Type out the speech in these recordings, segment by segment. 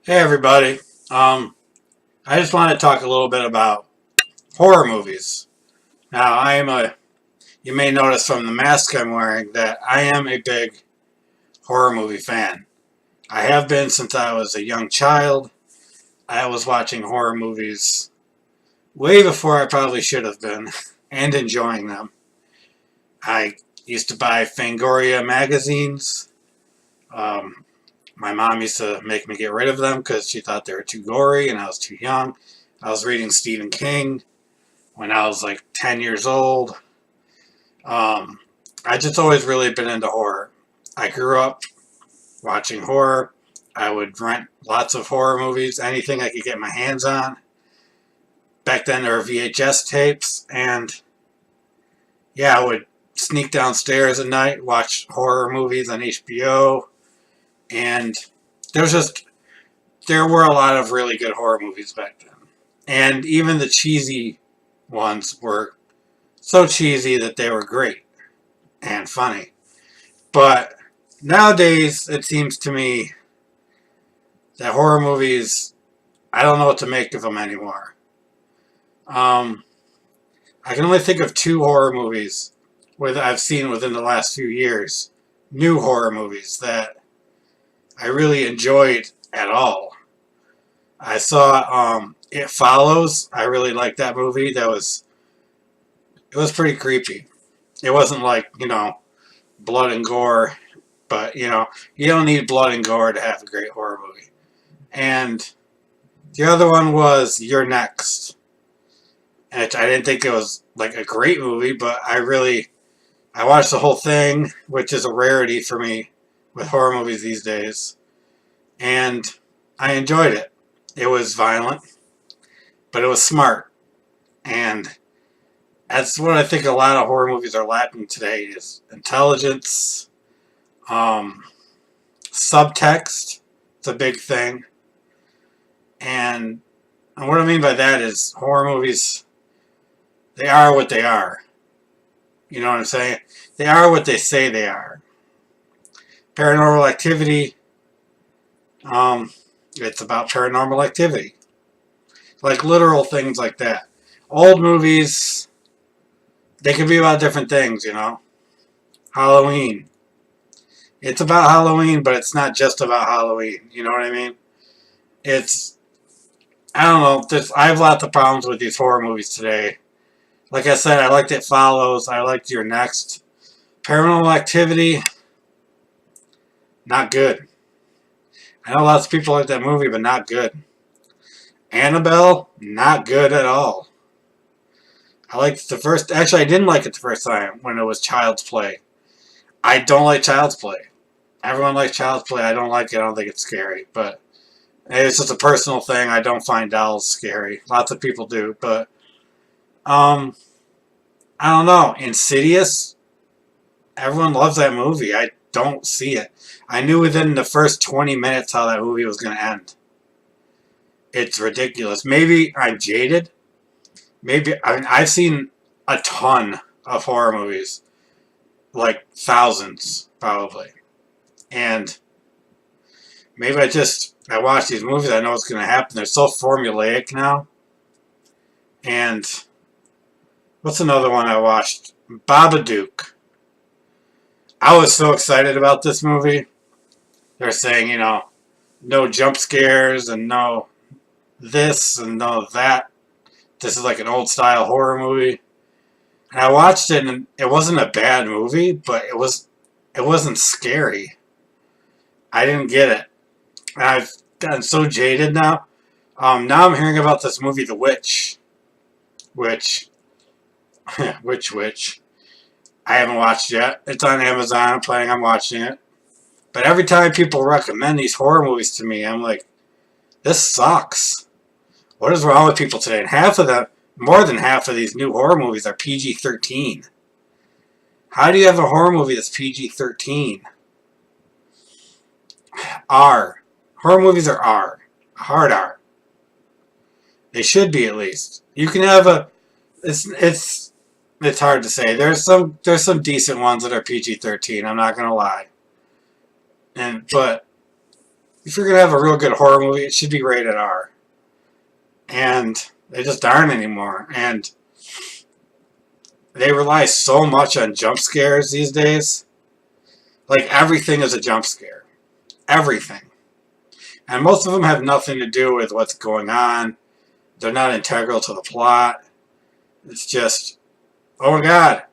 Hey everybody. I just want to talk a little bit about horror movies. Now, you may notice from the mask I'm wearing that I am a big horror movie fan. I have been since I was a young child. I was watching horror movies way before I probably should have been and enjoying them. I used to buy Fangoria magazines. Um, my mom used to make me get rid of them because she thought they were too gory and I was too young. I was reading Stephen King when I was like 10 years old. Um, I just always really been into horror. I grew up watching horror. I would rent lots of horror movies, anything I could get my hands on. Back then there were VHS tapes, and yeah, I would sneak downstairs at night, watch horror movies on HBO, and there's just there were a lot of really good horror movies back then. And even the cheesy ones were so cheesy that they were great and funny. But nowadays, it seems to me that horror movies, I don't know what to make of them anymore. Um, I can only think of two horror movies I've seen within the last few years, new horror movies that I really enjoyed at all. I saw It Follows. I really liked that movie. It was pretty creepy. It wasn't like, blood and gore, but you don't need blood and gore to have a great horror movie. And the other one was You're Next. And I didn't think it was like a great movie, but I watched the whole thing, which is a rarity for me with horror movies these days. And I enjoyed it. It was violent, but it was smart. And that's what I think a lot of horror movies are lacking today is intelligence, um, subtext. It's a big thing. And what I mean by that is horror movies, they are what they are. You know what I'm saying? They are what they say they are. Paranormal Activity, it's about paranormal activity. Like literal things like that. Old movies, they can be about different things. Halloween. It's about Halloween, but it's not just about Halloween. You know what I mean? It's, I don't know, I have lots of problems with these horror movies today. Like I said, I liked It Follows. I liked Your Next. Paranormal Activity, not good. I know lots of people like that movie, but not good. Annabelle, not good at all. I liked the first. Actually, I didn't like it the first time when it was Child's Play. I don't like Child's Play. Everyone likes Child's Play. I don't like it. I don't think it's scary. But it's just a personal thing. I don't find dolls scary. Lots of people do. But, I don't know. Insidious, everyone loves that movie. I don't see it. I knew within the first 20 minutes how that movie was going to end. It's ridiculous. Maybe I'm jaded. I've seen a ton of horror movies. Like thousands, probably. And maybe I watch these movies, I know what's going to happen. They're so formulaic now. And what's another one I watched? Babadook. I was so excited about this movie. They're saying, no jump scares and no this and no that. This is like an old style horror movie. And I watched it and it wasn't a bad movie, but it wasn't scary. I didn't get it. And I've gotten so jaded now. Now I'm hearing about this movie, The Witch. Which I haven't watched yet. It's on Amazon. I'm planning on watching it. But every time people recommend these horror movies to me, I'm like, this sucks. What is wrong with people today? And more than half of these new horror movies are PG-13. How do you have a horror movie that's PG-13? R. Horror movies are R. Hard R. They should be at least. You can have it's hard to say. There's some decent ones that are PG-13. I'm not gonna lie. But if you're going to have a real good horror movie, it should be rated R. And they just aren't anymore. And they rely so much on jump scares these days. Like, everything is a jump scare. Everything. And most of them have nothing to do with what's going on. They're not integral to the plot. It's just, oh my god.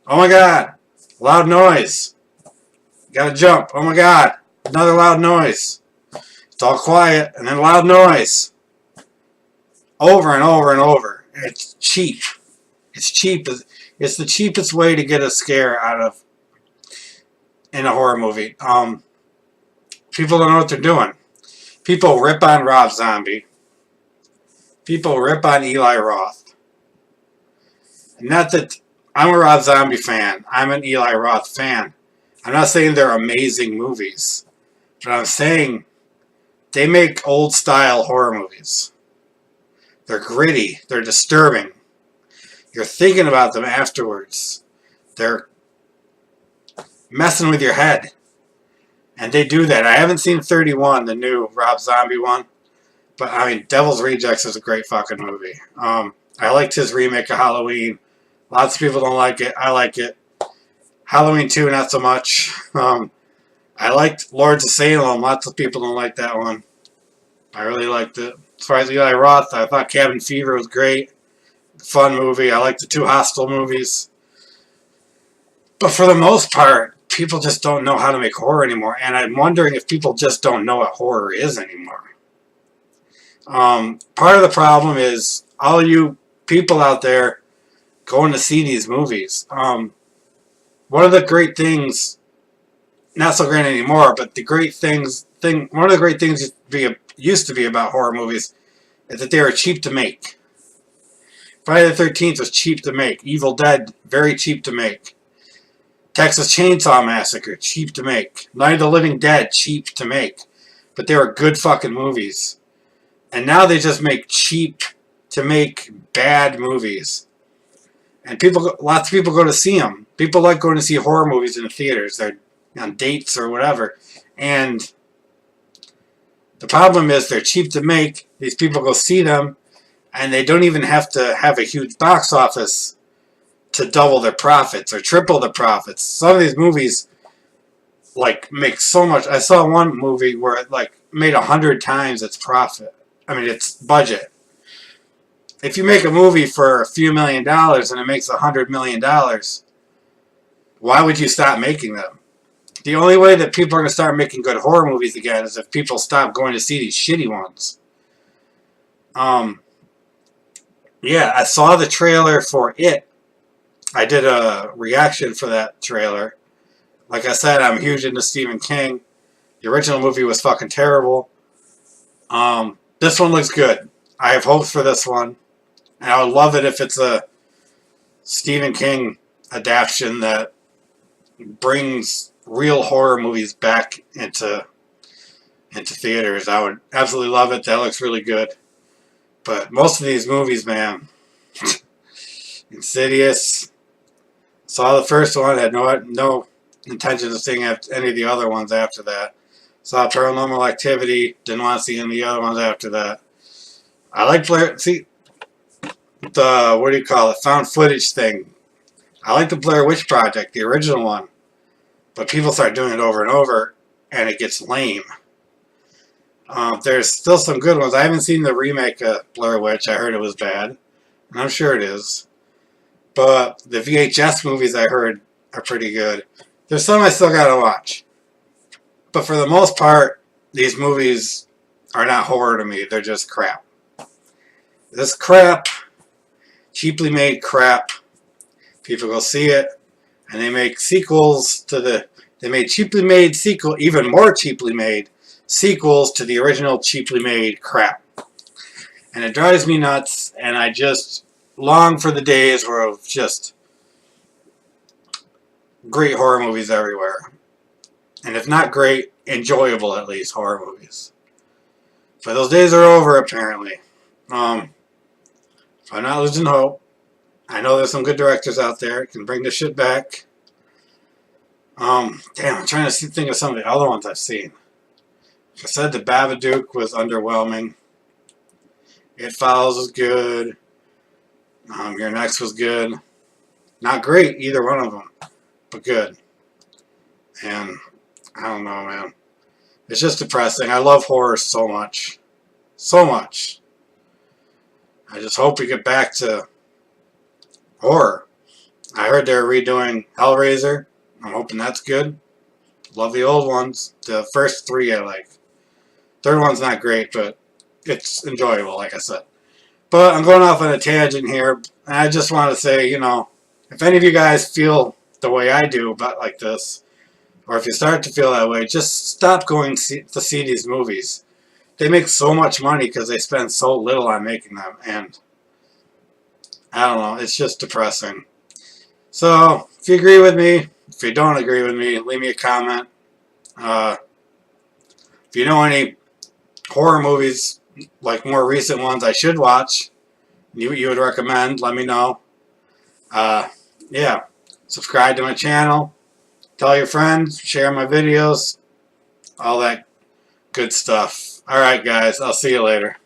Oh my god. Loud noise. Gotta jump. Oh my god. Another loud noise. It's all quiet, and then loud noise. Over and over and over. It's cheap. It's cheap. It's the cheapest way to get a scare out of in a horror movie. People don't know what they're doing. People rip on Rob Zombie. People rip on Eli Roth. Not that I'm a Rob Zombie fan. I'm an Eli Roth fan. I'm not saying they're amazing movies. But I'm saying they make old-style horror movies. They're gritty. They're disturbing. You're thinking about them afterwards. They're messing with your head. And they do that. I haven't seen 31, the new Rob Zombie one. But, I mean, Devil's Rejects is a great fucking movie. I liked his remake of Halloween. Lots of people don't like it. I like it. Halloween 2, not so much. I liked Lords of Salem. Lots of people don't like that one. I really liked it. As far as Eli Roth, I thought Cabin Fever was great. Fun movie. I like the 2 Hostel movies. But for the most part, people just don't know how to make horror anymore. And I'm wondering if people just don't know what horror is anymore. Part of the problem is all you people out there going to see these movies. One of the great things, not so great anymore, but one of the great things used to be about horror movies is that they were cheap to make. Friday the 13th was cheap to make. Evil Dead, very cheap to make. Texas Chainsaw Massacre, cheap to make. Night of the Living Dead, cheap to make. But they were good fucking movies. And now they just make cheap to make bad movies. And lots of people go to see them. People like going to see horror movies in the theaters. They're on dates or whatever. And the problem is they're cheap to make. These people go see them, and they don't even have to have a huge box office to double their profits or triple their profits. Some of these movies make so much. I saw one movie where it made 100 times its profit. I mean, its budget. If you make a movie for a few $1 million and it makes $100 million, why would you stop making them? The only way that people are going to start making good horror movies again is if people stop going to see these shitty ones. Yeah, I saw the trailer for It. I did a reaction for that trailer. Like I said, I'm huge into Stephen King. The original movie was fucking terrible. This one looks good. I have hopes for this one. And I would love it if it's a Stephen King adaptation that brings real horror movies back into theaters. I would absolutely love it. That looks really good. But most of these movies, man, Insidious. Saw the first one. Had no intention of seeing any of the other ones after that. Saw Paranormal Activity. Didn't want to see any of the other ones after that. I like Blair. See the what do you call it? Found footage thing. I like the Blair Witch Project, the original one. But people start doing it over and over, and it gets lame. There's still some good ones. I haven't seen the remake of Blair Witch. I heard it was bad. And I'm sure it is. But the VHS movies I heard are pretty good. There's some I still gotta watch. But for the most part, these movies are not horror to me. They're just crap. This crap, cheaply made crap, people go see it, and they make sequels to they made cheaply made sequel, even more cheaply made sequels to the original cheaply made crap. And it drives me nuts, and I just long for the days where it's just great horror movies everywhere. And if not great, enjoyable at least horror movies. But those days are over, apparently. I'm not losing hope. I know there's some good directors out there who can bring this shit back. Damn, I'm trying to think of some of the other ones I've seen. I said the Babadook was underwhelming. It Follows was good. Youre Next was good. Not great, either one of them, but good. And I don't know, man. It's just depressing. I love horror so much. So much. I just hope we get back to horror. I heard they're redoing Hellraiser. I'm hoping that's good. Love the old ones. The first three I like. Third one's not great, but it's enjoyable, like I said. But I'm going off on a tangent here. And I just want to say, you know, if any of you guys feel the way I do about like this, or if you start to feel that way, just stop going to see these movies. They make so much money because they spend so little on making them, and I don't know, it's just depressing. So, if you agree with me, if you don't agree with me, leave me a comment. If you know any horror movies, like more recent ones I should watch, you would recommend, let me know. Yeah, subscribe to my channel, tell your friends, share my videos, all that good stuff. Alright guys, I'll see you later.